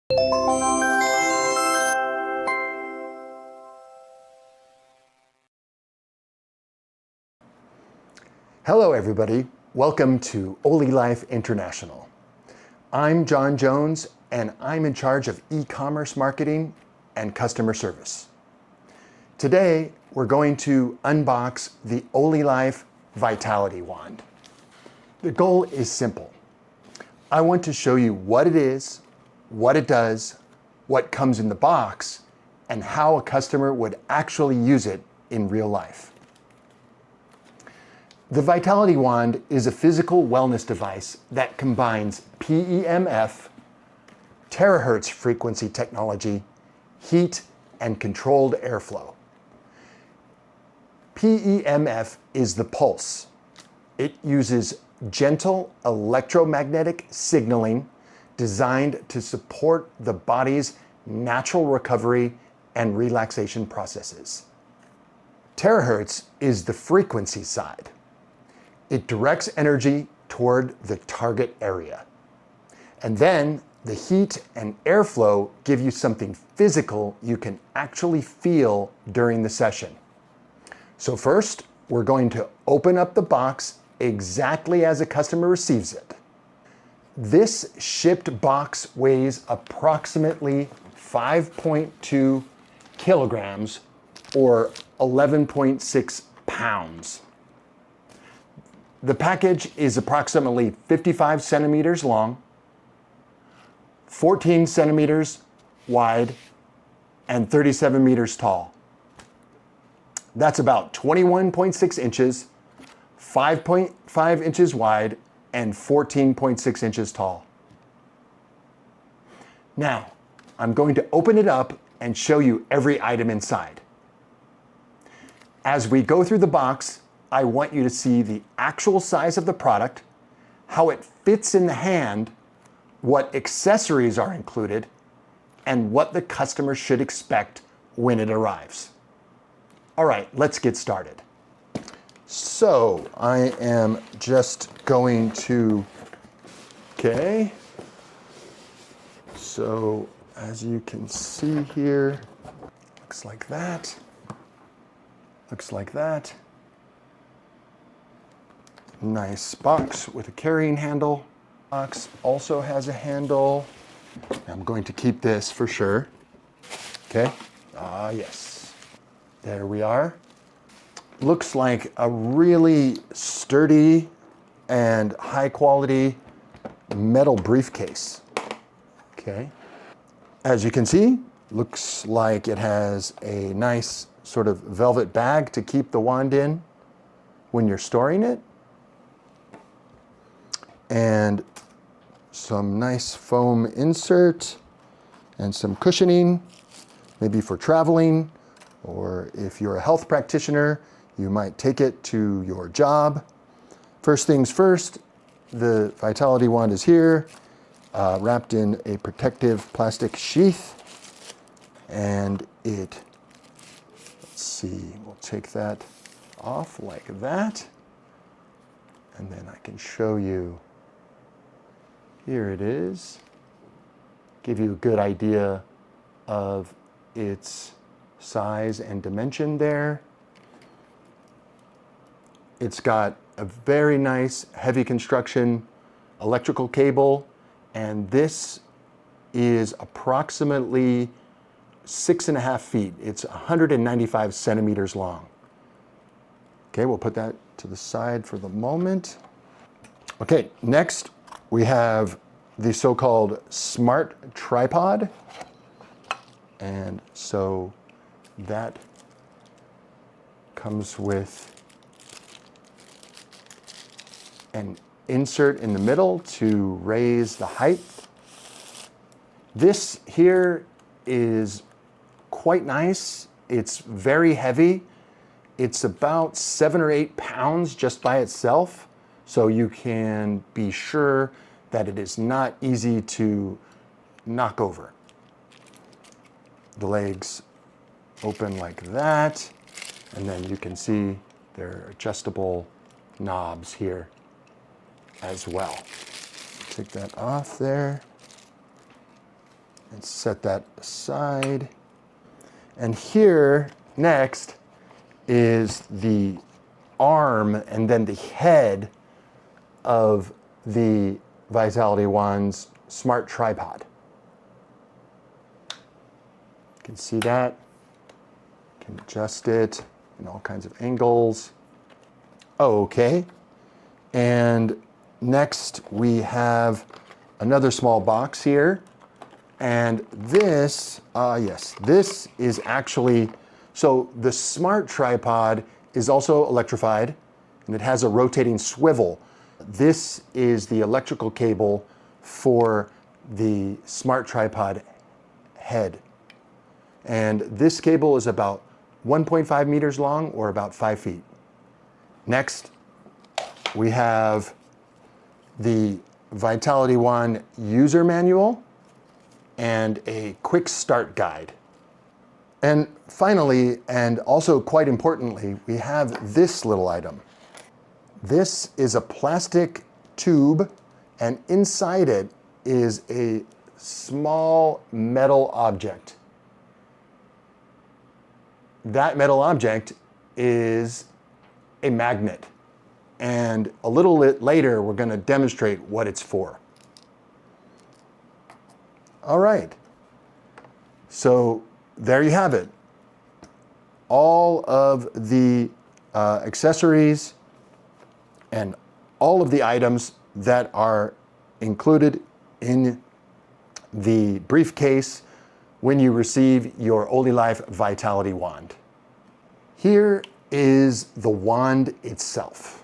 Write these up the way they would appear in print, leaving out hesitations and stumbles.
Hello everybody, welcome to OlyLife International. I'm John Jones and I'm in charge of e-commerce marketing and customer service. Today we're going to unbox the OlyLife Vitality Wand. The goal is simple. I want to show you what it is, what it does, what comes in the box, and how a customer would actually use it in real life. The Vitality Wand is a physical wellness device that combines PEMF, Terahertz frequency technology, heat, and controlled airflow. PEMF is the pulse. It uses gentle electromagnetic signaling designed to support the body's natural recovery and relaxation processes. Terahertz is the frequency side. It directs energy toward the target area. And then the heat and airflow give you something physical you can actually feel during the session. So first, we're going to open up the box exactly as a customer receives it. This shipped box weighs approximately 5.2 kilograms or 11.6 pounds. The package is approximately 55 centimeters long, 14 centimeters wide, and 37 meters tall. That's about 21.6 inches, 5.5 inches wide, and 14.6 inches tall. Now, I'm going to open it up and show you every item inside. As we go through the box, I want you to see the actual size of the product, how it fits in the hand, what accessories are included, and what the customer should expect when it arrives. All right, let's get started. So I am just going to, okay. So as you can see here, looks like that, looks like that. Nice box with a carrying handle. Box also has a handle. I'm going to keep this for sure. Okay, yes. There we are. Looks like a really sturdy and high quality metal briefcase. Okay. As you can see, looks like it has a nice sort of velvet bag to keep the wand in when you're storing it. And some nice foam insert and some cushioning, maybe for traveling, or if you're a health practitioner, you might take it to your job. First things first, the Vitality Wand is here, wrapped in a protective plastic sheath. And let's see, we'll take that off like that. And then I can show you, here it is. Give you a good idea of its size and dimension there. It's got a very nice heavy construction electrical cable, and this is approximately 6.5 feet. It's 195 centimeters long. Okay, we'll put that to the side for the moment. Okay, next we have the so-called smart tripod. And so that comes with an insert in the middle to raise the height. This here is quite nice. It's very heavy. It's about 7 or 8 pounds just by itself. So you can be sure that it is not easy to knock over. The legs open like that, and then you can see there are adjustable knobs here as well. Take that off there. and set that aside. And here next is the arm and then the head of the Vitality Wand's smart tripod. You can see that. You can adjust it in all kinds of angles. Okay. And next we have another small box here. And this, yes, this is actually, so the smart tripod is also electrified and it has a rotating swivel. This is the electrical cable for the smart tripod head. And this cable is about 1.5 meters long or about 5 feet. Next, we have the Vitality Wand user manual and a quick start guide. And finally, and also quite importantly, we have this little item. This is a plastic tube, and inside it is a small metal object. That metal object is a magnet. And a little bit later, we're going to demonstrate what it's for. All right. So there you have it. All of the accessories and all of the items that are included in the briefcase when you receive your OlyLife Vitality Wand. Here is the wand itself.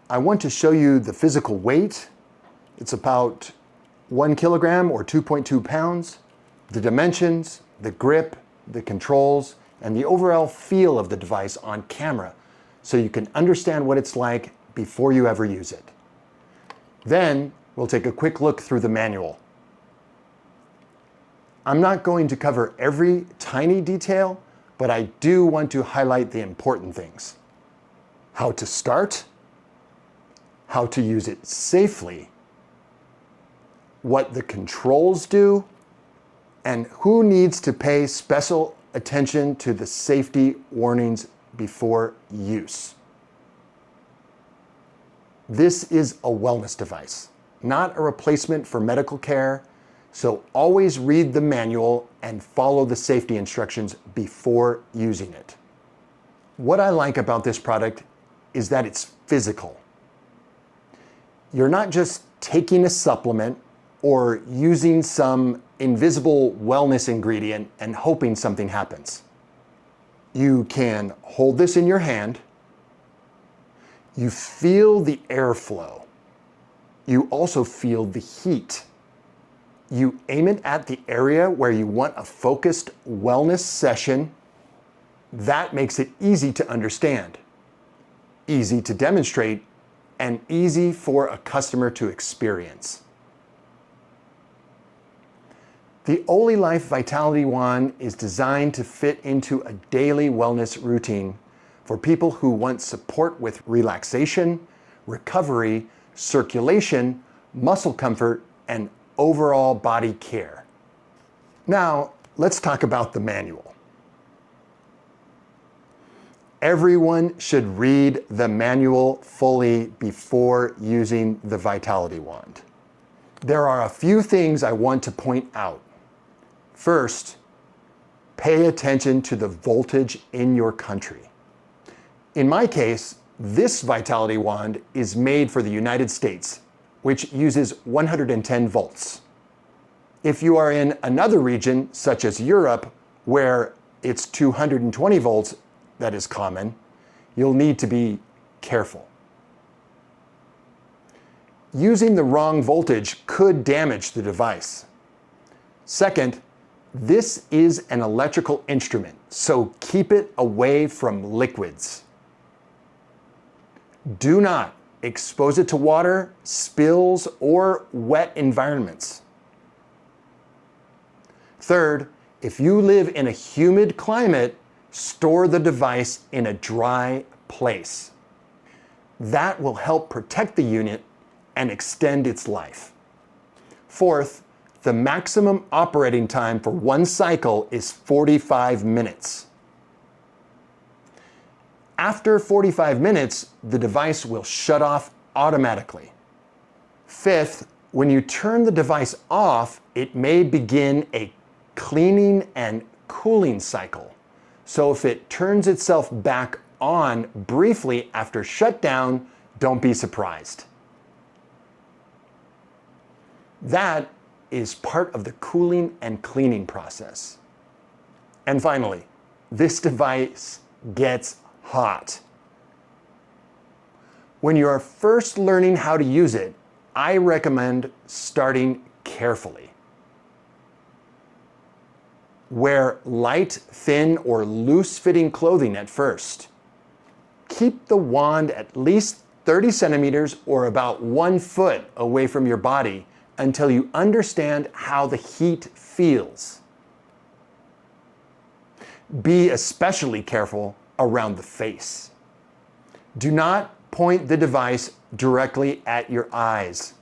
I want to show you the physical weight. It's about 1 kilogram or 2.2 pounds. The dimensions, the grip, the controls, and the overall feel of the device on camera, so you can understand what it's like before you ever use it. Then we'll take a quick look through the manual. I'm not going to cover every tiny detail, but I do want to highlight the important things. How to start, how to use it safely, what the controls do, and who needs to pay special attention to the safety warnings before use. This is a wellness device, not a replacement for medical care, so always read the manual and follow the safety instructions before using it. What I like about this product is that it's physical. You're not just taking a supplement or using some invisible wellness ingredient and hoping something happens. You can hold this in your hand. You feel the airflow. You also feel the heat. You aim it at the area where you want a focused wellness session. That makes it easy to understand, easy to demonstrate, and easy for a customer to experience. The OlyLife Vitality Wand is designed to fit into a daily wellness routine for people who want support with relaxation, recovery, circulation, muscle comfort, and overall body care. Now, let's talk about the manual. Everyone should read the manual fully before using the Vitality Wand. There are a few things I want to point out. First, pay attention to the voltage in your country. In my case, this Vitality Wand is made for the United States, which uses 110 volts. If you are in another region, such as Europe, where it's 220 volts that is common, you'll need to be careful. Using the wrong voltage could damage the device. Second, this is an electrical instrument, so keep it away from liquids. Do not expose it to water, spills, or wet environments. Third, if you live in a humid climate, store the device in a dry place. That will help protect the unit and extend its life. Fourth, the maximum operating time for one cycle is 45 minutes. After 45 minutes, the device will shut off automatically. Fifth, when you turn the device off, it may begin a cleaning and cooling cycle. So if it turns itself back on briefly after shutdown, don't be surprised. That is part of the cooling and cleaning process. And finally, this device gets hot. When you are first learning how to use it, I recommend starting carefully. Wear light, thin, or loose-fitting clothing at first. Keep the wand at least 30 centimeters or about 1 foot away from your body until you understand how the heat feels. Be especially careful around the face. Do not point the device directly at your eyes.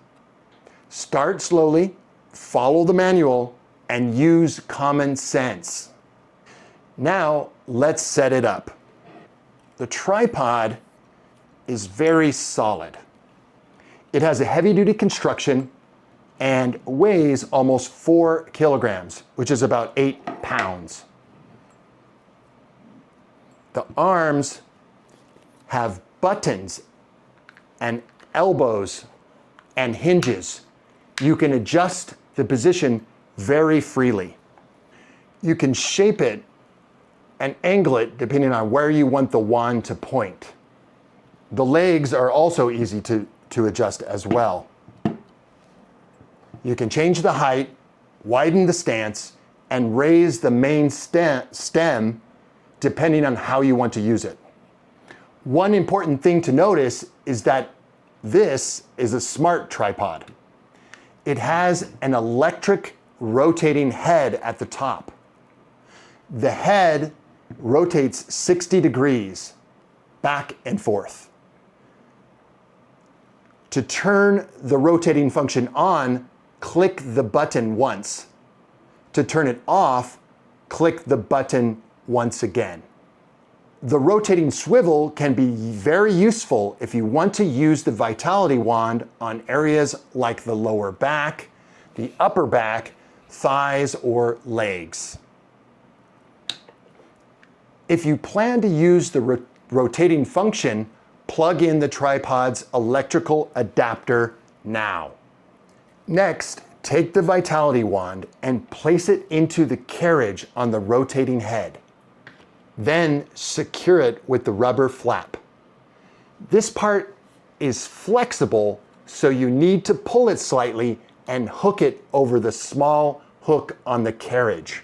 Start slowly, follow the manual, and use common sense. Now, let's set it up. The tripod is very solid. It has a heavy-duty construction and weighs almost 4 kilograms, which is about 8 pounds. The arms have buttons and elbows and hinges. You can adjust the position very freely. You can shape it and angle it depending on where you want the wand to point. The legs are also easy to adjust as well. You can change the height, widen the stance, and raise the main stem depending on how you want to use it. One important thing to notice is that this is a smart tripod. It has an electric rotating head at the top. The head rotates 60 degrees back and forth. To turn the rotating function on, click the button once. To turn it off, click the button once again. The rotating swivel can be very useful if you want to use the Vitality Wand on areas like the lower back, the upper back, thighs, or legs. If you plan to use the rotating function, plug in the tripod's electrical adapter now. Next, take the Vitality Wand and place it into the carriage on the rotating head. Then secure it with the rubber flap. This part is flexible, so you need to pull it slightly and hook it over the small hook on the carriage.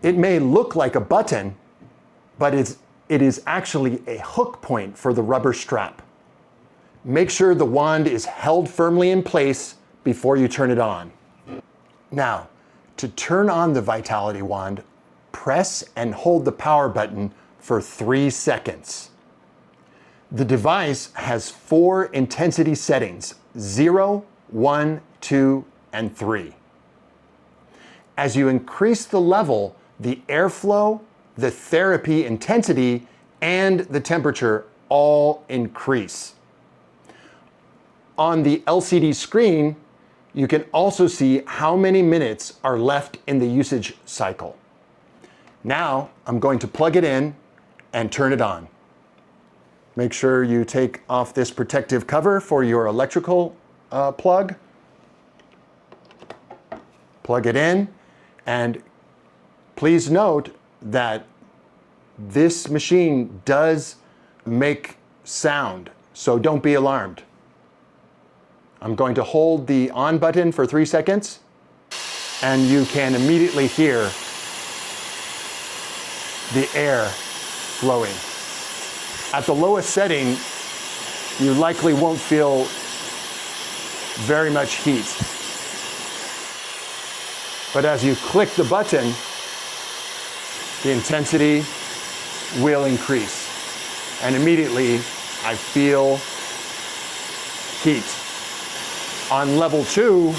It may look like a button, but it is actually a hook point for the rubber strap. Make sure the wand is held firmly in place before you turn it on. Now, to turn on the Vitality Wand, press and hold the power button for 3 seconds. The device has 4 intensity settings: 0, 1, 2, and 3. As you increase the level, the airflow, the therapy intensity, and the temperature all increase. On the LCD screen, you can also see how many minutes are left in the usage cycle. Now, I'm going to plug it in and turn it on. Make sure you take off this protective cover for your electrical plug. Plug it in, and please note that this machine does make sound, so don't be alarmed. I'm going to hold the on button for 3 seconds, and you can immediately hear the air flowing. At the lowest setting, you likely won't feel very much heat. But as you click the button, the intensity will increase. And immediately, I feel heat. On level 2,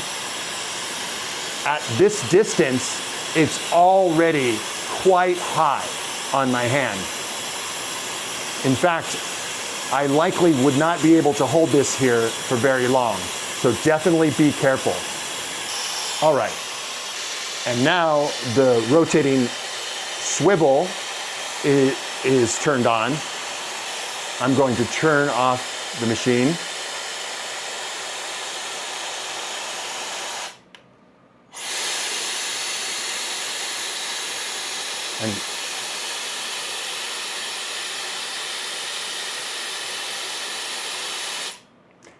At this distance, it's already quite hot on my hand. In fact, I likely would not be able to hold this here for very long, so definitely be careful. All right, and now the rotating swivel is turned on. I'm going to turn off the machine.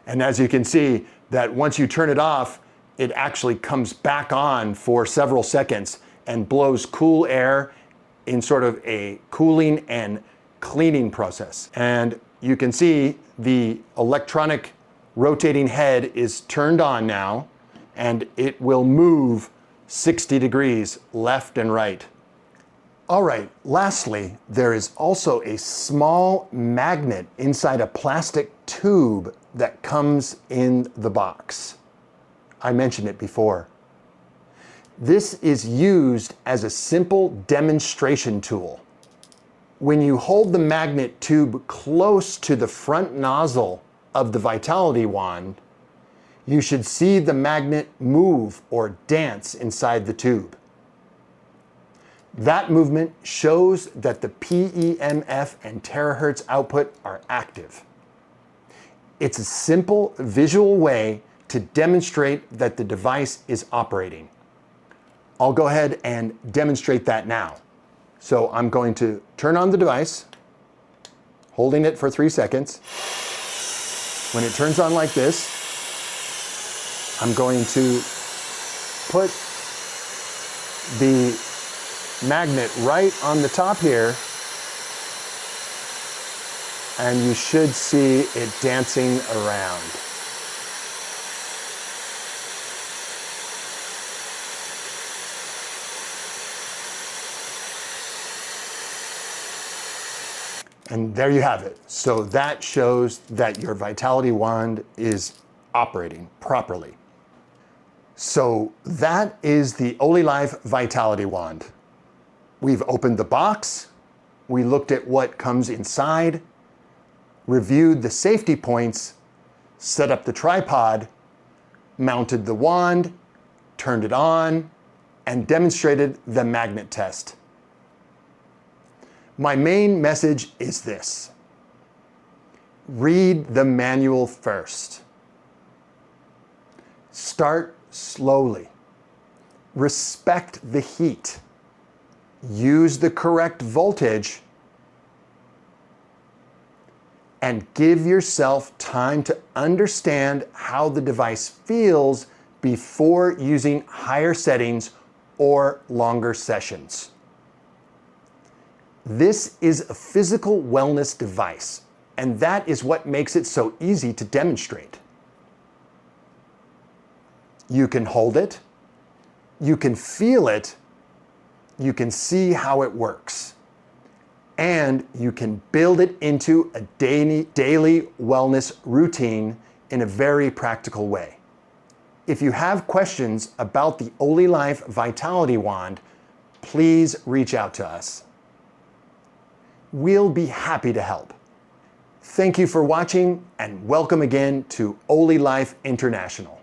And as you can see, that once you turn it off, it actually comes back on for several seconds and blows cool air in sort of a cooling and cleaning process. And you can see the electronic rotating head is turned on now, and it will move 60 degrees left and right. All right, lastly, there is also a small magnet inside a plastic tube that comes in the box. I mentioned it before. This is used as a simple demonstration tool. When you hold the magnet tube close to the front nozzle of the Vitality Wand, you should see the magnet move or dance inside the tube. That movement shows that the PEMF and Terahertz output are active. It's a simple visual way to demonstrate that the device is operating. I'll go ahead and demonstrate that now. So I'm going to turn on the device, holding it for 3 seconds. When it turns on like this, I'm going to put the magnet right on the top here, and you should see it dancing around. And there you have it. So that shows that your Vitality Wand is operating properly. So that is the OlyLife Vitality Wand. We've opened the box, we looked at what comes inside, reviewed the safety points, set up the tripod, mounted the wand, turned it on, and demonstrated the magnet test. My main message is this: read the manual first. Start slowly. Respect the heat. Use the correct voltage, and give yourself time to understand how the device feels before using higher settings or longer sessions. This is a physical wellness device, and that is what makes it so easy to demonstrate. You can hold it, you can feel it, you can see how it works, and you can build it into a daily wellness routine in a very practical way. If you have questions about the OlyLife Vitality Wand, please reach out to us. We'll be happy to help. Thank you for watching, and welcome again to OlyLife International.